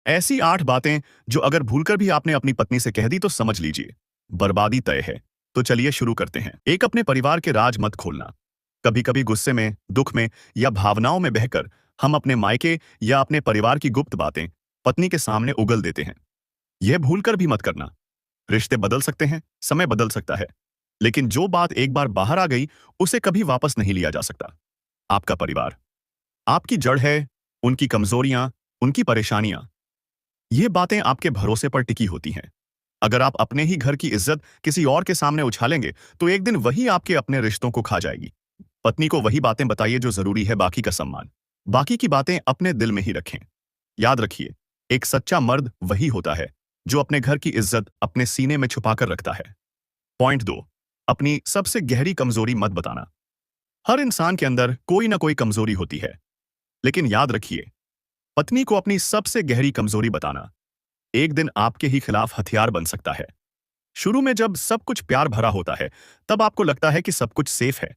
ऐसी 8 बातें जो अगर भूलकर भी आपने अपनी पत्नी से कह दी तो समझ लीजिए, बर्बादी तय है। तो चलिए शुरू करते हैं। एक, अपने परिवार के राज मत खोलना। कभी-कभी गुस्से में, दुख में या भावनाओं में बहकर हम अपने मायके या अपने परिवार की गुप्त बातें पत्नी के सामने उगल देते हैं। यह भूलकर भी मत करना। रिश्ते बदल सकते हैं, समय बदल सकता है, लेकिन जो बात एक बार बाहर आ गई, उसे कभी वापस नहीं लिया जा सकता। आपका परिवार आपकी जड़ है, उनकी कमजोरियां, उनकी परेशानियां, ये बातें आपके भरोसे पर टिकी होती हैं। अगर आप अपने ही घर की इज्जत किसी और के सामने उछालेंगे, तो एक दिन वही आपके अपने रिश्तों को खा जाएगी। पत्नी को वही बातें बताइए जो जरूरी है, बाकी का सम्मान। बाकी की बातें अपने दिल में ही रखें। याद रखिए, एक सच्चा मर्द वही होता है जो अपने घर की इज्जत अपने सीने में छुपाकर रखता है। पॉइंट 2, अपनी सबसे गहरी कमजोरी मत बताना। हर इंसान के अंदर कोई ना कोई कमजोरी होती है, लेकिन याद रखिए, पत्नी को अपनी सबसे गहरी कमजोरी बताना एक दिन आपके ही खिलाफ हथियार बन सकता है। शुरू में जब सब कुछ प्यार भरा होता है, तब आपको लगता है कि सब कुछ सेफ है,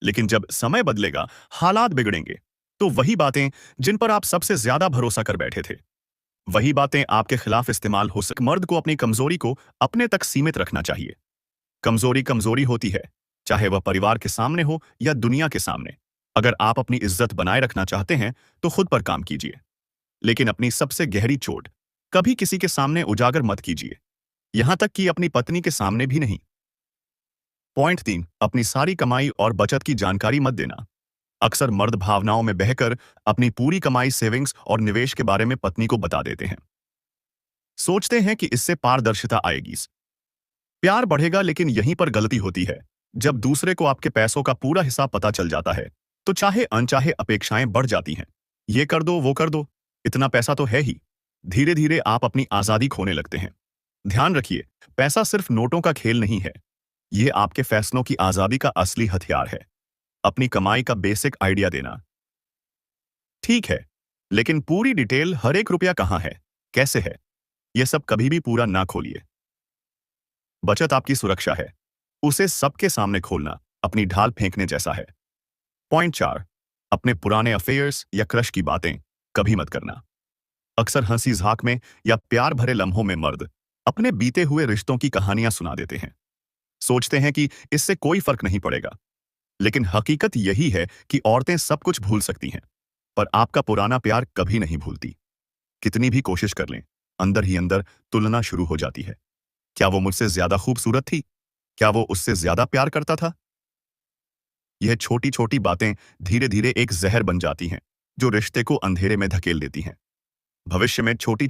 लेकिन जब समय बदलेगा, हालात बिगड़ेंगे, तो वही बातें जिन पर आप सबसे ज्यादा भरोसा कर बैठे थे, वही बातें आपके खिलाफ इस्तेमाल हो सक। मर्द को अपनी कमजोरी को अपने तक सीमित रखना चाहिए। कमजोरी कमजोरी होती है, चाहे वह परिवार के सामने हो या दुनिया के सामने। अगर आप अपनी इज्जत बनाए रखना चाहते हैं, तो खुद पर काम कीजिए, लेकिन अपनी सबसे गहरी चोट कभी किसी के सामने उजागर मत कीजिए, यहां तक कि अपनी पत्नी के सामने भी नहीं। पॉइंट 3, अपनी सारी कमाई और बचत की जानकारी मत देना। अक्सर मर्द भावनाओं में बहकर अपनी पूरी कमाई, सेविंग्स और निवेश के बारे में पत्नी को बता देते हैं। सोचते हैं कि इससे पारदर्शिता आएगी, प्यार बढ़ेगा, लेकिन यहीं पर गलती होती है। जब दूसरे को आपके पैसों का पूरा हिसाब पता चल जाता है, तो चाहे अनचाहे अपेक्षाएं बढ़ जाती हैं। ये कर दो, वो कर दो, इतना पैसा तो है ही। धीरे धीरे आप अपनी आजादी खोने लगते हैं। ध्यान रखिए, पैसा सिर्फ नोटों का खेल नहीं है, ये आपके फैसलों की आजादी का असली हथियार है। अपनी कमाई का बेसिक आइडिया देना ठीक है, लेकिन पूरी डिटेल, हर एक रुपया कहाँ है, कैसे है, यह सब कभी भी पूरा ना खोलिए। बचत आपकी सुरक्षा है, उसे सबके सामने खोलना अपनी ढाल फेंकने जैसा है। पॉइंट 4, अपने पुराने अफेयर्स या क्रश की बातें कभी मत करना। अक्सर हंसी झाक में या प्यार भरे लम्हों में मर्द अपने बीते हुए रिश्तों की कहानियां सुना देते हैं। सोचते हैं कि इससे कोई फर्क नहीं पड़ेगा, लेकिन हकीकत यही है कि औरतें सब कुछ भूल सकती हैं, पर आपका पुराना प्यार कभी नहीं भूलती। कितनी भी कोशिश कर लें, अंदर ही अंदर तुलना शुरू हो जाती है। क्या वो मुझसे ज्यादा खूबसूरत थी? क्या वो उससे ज्यादा प्यार करता था? यह छोटी छोटी बातें धीरे धीरे एक जहर बन जाती हैं, जो रिश्ते को अंधेरे में धकेल देती हैं। भविष्य में छोटी